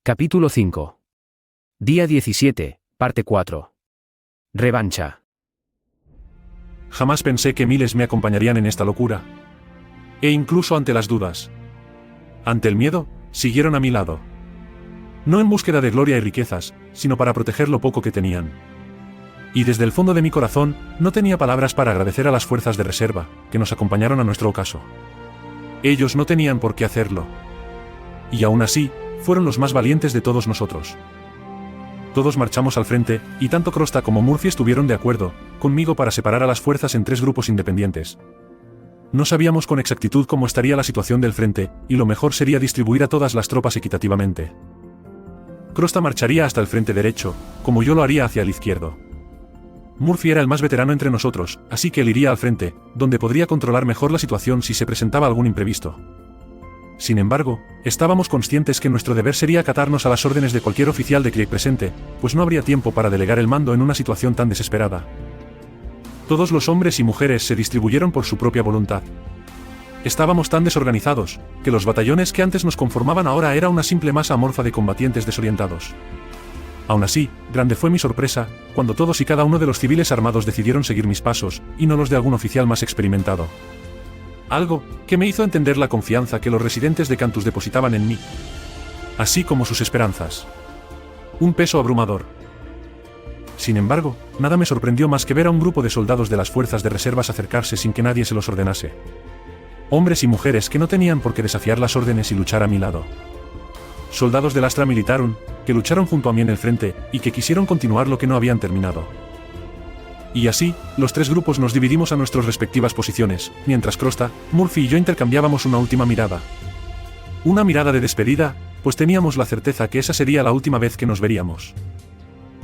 Capítulo 5. Día 17, parte 4. Revancha. Jamás pensé que miles me acompañarían en esta locura. E incluso ante las dudas. Ante el miedo, siguieron a mi lado. No en búsqueda de gloria y riquezas, sino para proteger lo poco que tenían. Y desde el fondo de mi corazón, no tenía palabras para agradecer a las fuerzas de reserva, que nos acompañaron a nuestro ocaso. Ellos no tenían por qué hacerlo. Y aún así, fueron los más valientes de todos nosotros. Todos marchamos al frente, y tanto Krosta como Murphy estuvieron de acuerdo conmigo para separar a las fuerzas en 3 grupos independientes. No sabíamos con exactitud cómo estaría la situación del frente, y lo mejor sería distribuir a todas las tropas equitativamente. Krosta marcharía hasta el frente derecho, como yo lo haría hacia el izquierdo. Murphy era el más veterano entre nosotros, así que él iría al frente, donde podría controlar mejor la situación si se presentaba algún imprevisto. Sin embargo, estábamos conscientes que nuestro deber sería acatarnos a las órdenes de cualquier oficial de Krieg presente, pues no habría tiempo para delegar el mando en una situación tan desesperada. Todos los hombres y mujeres se distribuyeron por su propia voluntad. Estábamos tan desorganizados, que los batallones que antes nos conformaban ahora era una simple masa amorfa de combatientes desorientados. Aún así, grande fue mi sorpresa, cuando todos y cada uno de los civiles armados decidieron seguir mis pasos, y no los de algún oficial más experimentado. Algo que me hizo entender la confianza que los residentes de Cantus depositaban en mí, así como sus esperanzas. Un peso abrumador. Sin embargo, nada me sorprendió más que ver a un grupo de soldados de las fuerzas de reservas acercarse sin que nadie se los ordenase. Hombres y mujeres que no tenían por qué desafiar las órdenes y luchar a mi lado. Soldados del Astra Militarum, que lucharon junto a mí en el frente, y que quisieron continuar lo que no habían terminado. Y así, los 3 grupos nos dividimos a nuestras respectivas posiciones, mientras Krosta, Murphy y yo intercambiábamos una última mirada. Una mirada de despedida, pues teníamos la certeza que esa sería la última vez que nos veríamos.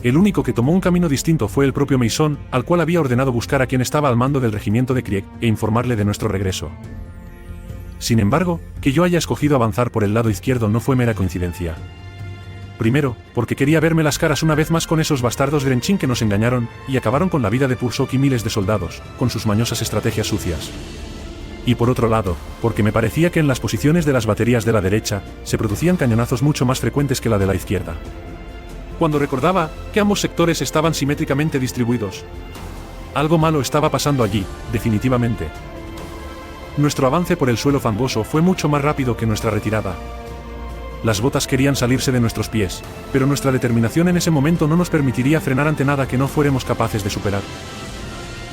El único que tomó un camino distinto fue el propio Mason, al cual había ordenado buscar a quien estaba al mando del regimiento de Krieg, e informarle de nuestro regreso. Sin embargo, que yo haya escogido avanzar por el lado izquierdo no fue mera coincidencia. Primero, porque quería verme las caras una vez más con esos bastardos Grenchin que nos engañaron, y acabaron con la vida de Pursok y miles de soldados, con sus mañosas estrategias sucias. Y por otro lado, porque me parecía que en las posiciones de las baterías de la derecha, se producían cañonazos mucho más frecuentes que la de la izquierda. Cuando recordaba que ambos sectores estaban simétricamente distribuidos. Algo malo estaba pasando allí, definitivamente. Nuestro avance por el suelo fangoso fue mucho más rápido que nuestra retirada. Las botas querían salirse de nuestros pies, pero nuestra determinación en ese momento no nos permitiría frenar ante nada que no fuéramos capaces de superar.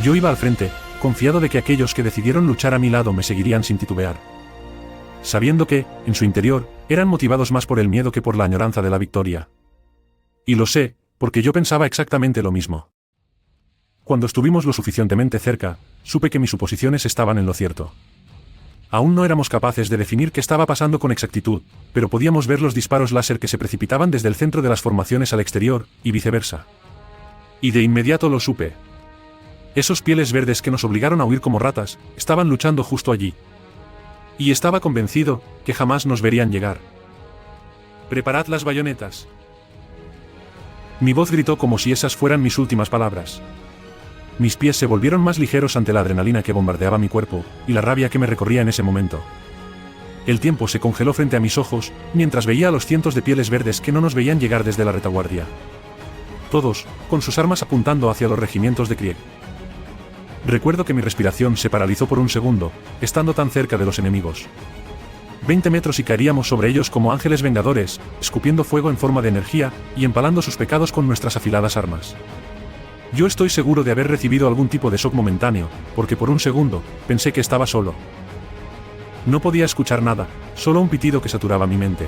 Yo iba al frente, confiado de que aquellos que decidieron luchar a mi lado me seguirían sin titubear. Sabiendo que, en su interior, eran motivados más por el miedo que por la añoranza de la victoria. Y lo sé, porque yo pensaba exactamente lo mismo. Cuando estuvimos lo suficientemente cerca, supe que mis suposiciones estaban en lo cierto. Aún no éramos capaces de definir qué estaba pasando con exactitud, pero podíamos ver los disparos láser que se precipitaban desde el centro de las formaciones al exterior, y viceversa. Y de inmediato lo supe. Esos pieles verdes que nos obligaron a huir como ratas, estaban luchando justo allí. Y estaba convencido que jamás nos verían llegar. «Preparad las bayonetas». Mi voz gritó como si esas fueran mis últimas palabras. Mis pies se volvieron más ligeros ante la adrenalina que bombardeaba mi cuerpo, y la rabia que me recorría en ese momento. El tiempo se congeló frente a mis ojos, mientras veía a los cientos de pieles verdes que no nos veían llegar desde la retaguardia. Todos, con sus armas apuntando hacia los regimientos de Krieg. Recuerdo que mi respiración se paralizó por un segundo, estando tan cerca de los enemigos. 20 metros y caeríamos sobre ellos como ángeles vengadores, escupiendo fuego en forma de energía, y empalando sus pecados con nuestras afiladas armas. Yo estoy seguro de haber recibido algún tipo de shock momentáneo, porque por un segundo, pensé que estaba solo. No podía escuchar nada, solo un pitido que saturaba mi mente.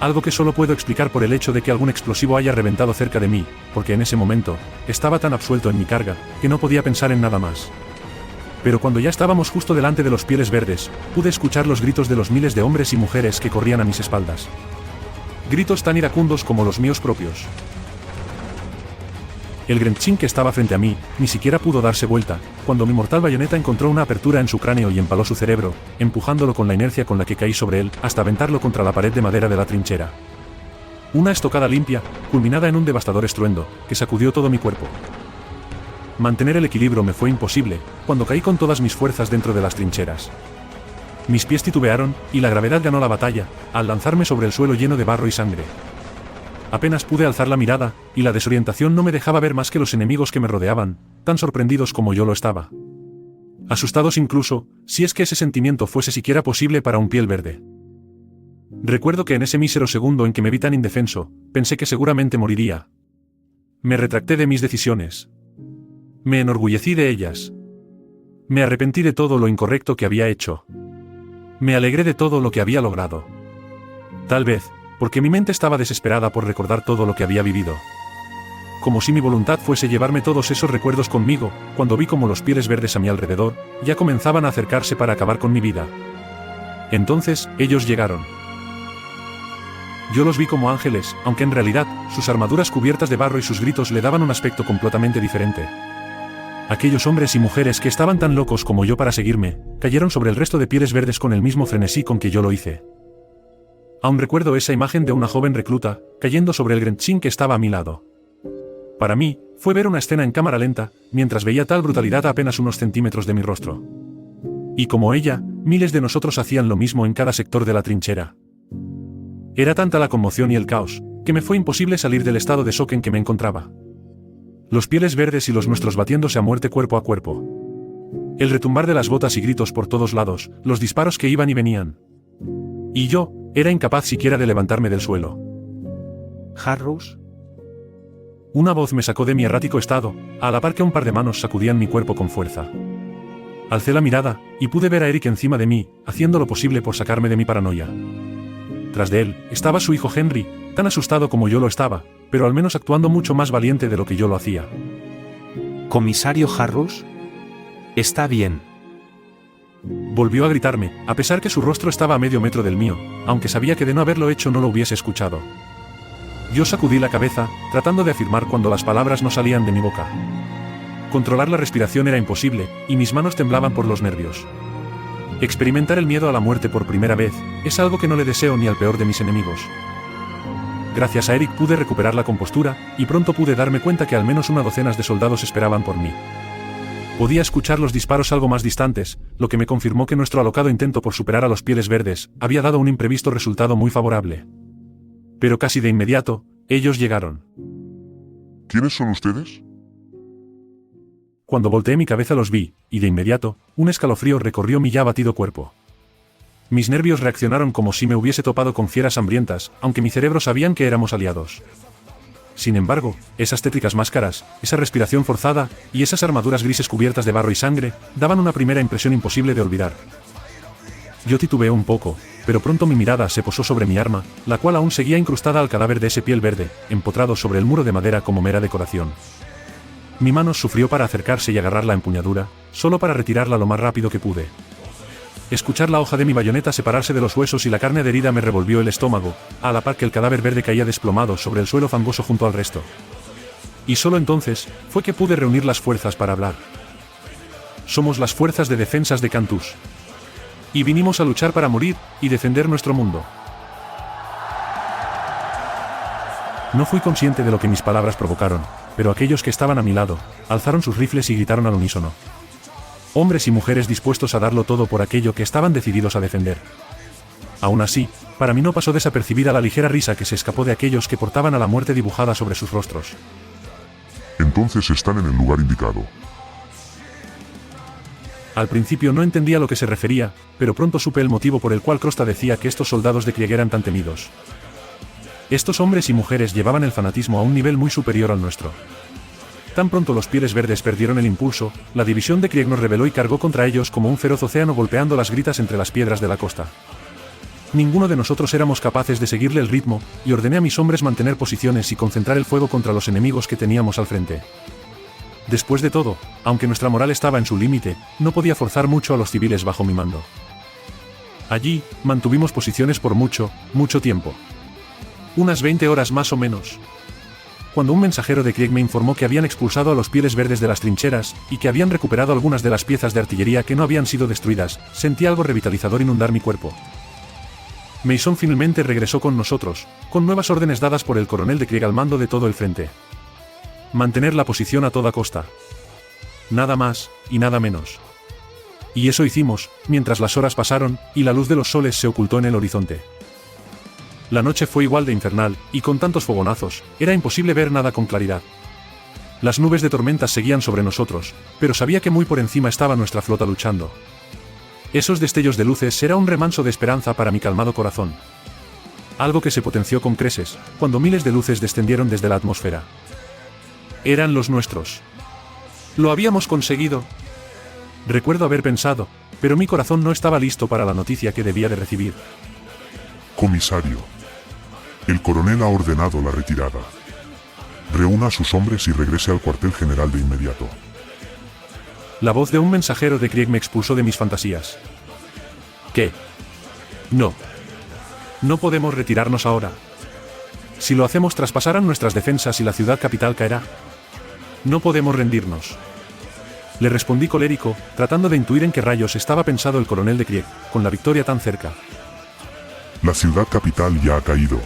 Algo que solo puedo explicar por el hecho de que algún explosivo haya reventado cerca de mí, porque en ese momento, estaba tan absuelto en mi carga, que no podía pensar en nada más. Pero cuando ya estábamos justo delante de los pieles verdes, pude escuchar los gritos de los miles de hombres y mujeres que corrían a mis espaldas. Gritos tan iracundos como los míos propios. El Grenchin que estaba frente a mí, ni siquiera pudo darse vuelta, cuando mi mortal bayoneta encontró una apertura en su cráneo y empaló su cerebro, empujándolo con la inercia con la que caí sobre él, hasta aventarlo contra la pared de madera de la trinchera. Una estocada limpia, culminada en un devastador estruendo, que sacudió todo mi cuerpo. Mantener el equilibrio me fue imposible, cuando caí con todas mis fuerzas dentro de las trincheras. Mis pies titubearon, y la gravedad ganó la batalla, al lanzarme sobre el suelo lleno de barro y sangre. Apenas pude alzar la mirada, y la desorientación no me dejaba ver más que los enemigos que me rodeaban, tan sorprendidos como yo lo estaba. Asustados incluso, si es que ese sentimiento fuese siquiera posible para un piel verde. Recuerdo que en ese mísero segundo en que me vi tan indefenso, pensé que seguramente moriría. Me retracté de mis decisiones. Me enorgullecí de ellas. Me arrepentí de todo lo incorrecto que había hecho. Me alegré de todo lo que había logrado. Tal vez, porque mi mente estaba desesperada por recordar todo lo que había vivido. Como si mi voluntad fuese llevarme todos esos recuerdos conmigo, cuando vi como los pieles verdes a mi alrededor, ya comenzaban a acercarse para acabar con mi vida. Entonces, ellos llegaron. Yo los vi como ángeles, aunque en realidad, sus armaduras cubiertas de barro y sus gritos le daban un aspecto completamente diferente. Aquellos hombres y mujeres que estaban tan locos como yo para seguirme, cayeron sobre el resto de pieles verdes con el mismo frenesí con que yo lo hice. Aún recuerdo esa imagen de una joven recluta, cayendo sobre el Grenchín que estaba a mi lado. Para mí, fue ver una escena en cámara lenta, mientras veía tal brutalidad a apenas unos centímetros de mi rostro. Y como ella, miles de nosotros hacían lo mismo en cada sector de la trinchera. Era tanta la conmoción y el caos, que me fue imposible salir del estado de shock en que me encontraba. Los pieles verdes y los nuestros batiéndose a muerte cuerpo a cuerpo. El retumbar de las botas y gritos por todos lados, los disparos que iban y venían. Y yo, era incapaz siquiera de levantarme del suelo. ¿Harrows? Una voz me sacó de mi errático estado, a la par que un par de manos sacudían mi cuerpo con fuerza. Alcé la mirada, y pude ver a Eric encima de mí, haciendo lo posible por sacarme de mi paranoia. Tras de él, estaba su hijo Henry, tan asustado como yo lo estaba, pero al menos actuando mucho más valiente de lo que yo lo hacía. ¿Comisario Harrows? Está bien. Volvió a gritarme, a pesar que su rostro estaba a medio metro del mío, aunque sabía que de no haberlo hecho no lo hubiese escuchado. Yo sacudí la cabeza, tratando de afirmar cuando las palabras no salían de mi boca. Controlar la respiración era imposible, y mis manos temblaban por los nervios. Experimentar el miedo a la muerte por primera vez, es algo que no le deseo ni al peor de mis enemigos. Gracias a Eric pude recuperar la compostura, y pronto pude darme cuenta que al menos una docena de soldados esperaban por mí. Podía escuchar los disparos algo más distantes, lo que me confirmó que nuestro alocado intento por superar a los pieles verdes, había dado un imprevisto resultado muy favorable. Pero casi de inmediato, ellos llegaron. ¿Quiénes son ustedes? Cuando volteé mi cabeza los vi, y de inmediato, un escalofrío recorrió mi ya abatido cuerpo. Mis nervios reaccionaron como si me hubiese topado con fieras hambrientas, aunque mi cerebro sabían que éramos aliados. Sin embargo, esas tétricas máscaras, esa respiración forzada, y esas armaduras grises cubiertas de barro y sangre, daban una primera impresión imposible de olvidar. Yo titubeé un poco, pero pronto mi mirada se posó sobre mi arma, la cual aún seguía incrustada al cadáver de ese piel verde, empotrado sobre el muro de madera como mera decoración. Mi mano sufrió para acercarse y agarrar la empuñadura, solo para retirarla lo más rápido que pude. Escuchar la hoja de mi bayoneta separarse de los huesos y la carne adherida me revolvió el estómago, a la par que el cadáver verde caía desplomado sobre el suelo fangoso junto al resto. Y solo entonces, fue que pude reunir las fuerzas para hablar. Somos las fuerzas de defensas de Cantus. Y vinimos a luchar para morir, y defender nuestro mundo. No fui consciente de lo que mis palabras provocaron, pero aquellos que estaban a mi lado, alzaron sus rifles y gritaron al unísono. Hombres y mujeres dispuestos a darlo todo por aquello que estaban decididos a defender. Aún así, para mí no pasó desapercibida la ligera risa que se escapó de aquellos que portaban a la muerte dibujada sobre sus rostros. Entonces están en el lugar indicado. Al principio no entendía a lo que se refería, pero pronto supe el motivo por el cual Krosta decía que estos soldados de Krieg eran tan temidos. Estos hombres y mujeres llevaban el fanatismo a un nivel muy superior al nuestro. Tan pronto los pieles verdes perdieron el impulso, la división de Krieg nos rebeló y cargó contra ellos como un feroz océano golpeando las gritas entre las piedras de la costa. Ninguno de nosotros éramos capaces de seguirle el ritmo, y ordené a mis hombres mantener posiciones y concentrar el fuego contra los enemigos que teníamos al frente. Después de todo, aunque nuestra moral estaba en su límite, no podía forzar mucho a los civiles bajo mi mando. Allí, mantuvimos posiciones por mucho tiempo. Unas 20 horas más o menos. Cuando un mensajero de Krieg me informó que habían expulsado a los pieles verdes de las trincheras, y que habían recuperado algunas de las piezas de artillería que no habían sido destruidas, sentí algo revitalizador inundar mi cuerpo. Mason finalmente regresó con nosotros, con nuevas órdenes dadas por el coronel de Krieg al mando de todo el frente. Mantener la posición a toda costa. Nada más, y nada menos. Y eso hicimos, mientras las horas pasaron, y la luz de los soles se ocultó en el horizonte. La noche fue igual de infernal, y con tantos fogonazos, era imposible ver nada con claridad. Las nubes de tormentas seguían sobre nosotros, pero sabía que muy por encima estaba nuestra flota luchando. Esos destellos de luces era un remanso de esperanza para mi calmado corazón. Algo que se potenció con creces, cuando miles de luces descendieron desde la atmósfera. Eran los nuestros. Lo habíamos conseguido. Recuerdo haber pensado, pero mi corazón no estaba listo para la noticia que debía de recibir. Comisario. El coronel ha ordenado la retirada. Reúna a sus hombres y regrese al cuartel general de inmediato. La voz de un mensajero de Krieg me expulsó de mis fantasías. ¿Qué? No. No podemos retirarnos ahora. Si lo hacemos traspasarán nuestras defensas y la ciudad capital caerá. No podemos rendirnos. Le respondí colérico, tratando de intuir en qué rayos estaba pensado el coronel de Krieg, con la victoria tan cerca. La ciudad capital ya ha caído.